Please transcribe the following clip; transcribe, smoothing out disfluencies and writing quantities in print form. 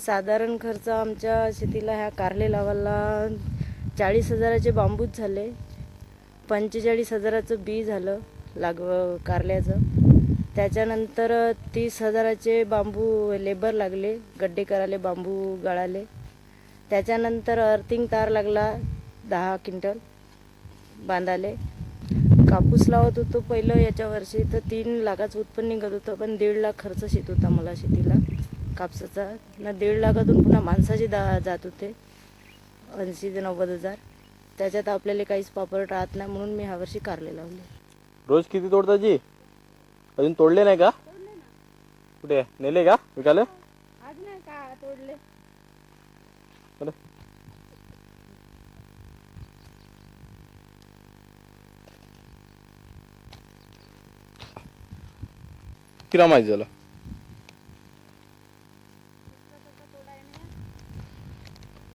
साधारण खर्च आमच्या शेतीला ह्या कारले लावायला 40,000चे बांबूच झाले, 45,000चं बी झालं कारल्याचं. त्याच्यानंतर 30,000चे बांबू लेबर लागले, गड्डे करायले, बांबू गाळाले. त्याच्यानंतर अर्थिंग तार लागला 10 क्विंटल बांधाले. कापूस लावत होतो पहिलं याच्या वर्षी, तर 3 लाखाचं उत्पन्न निघत होतं, पण 1.5 लाख खर्च येत होता मला शेतीला कापसाचा. 1.5 लाखातून पुन्हा माणसाचे जात होते 80,000 ते 90,000. त्याच्यात आपल्याला काहीच पापड राहत नाही, म्हणून मी ह्यावर्षी कारले लावले. रोज किती तोडता जी? अजून तोडले नाही का? कुठे नेले का विकायला? आज नाही का तोडले. किती माहिती झालं?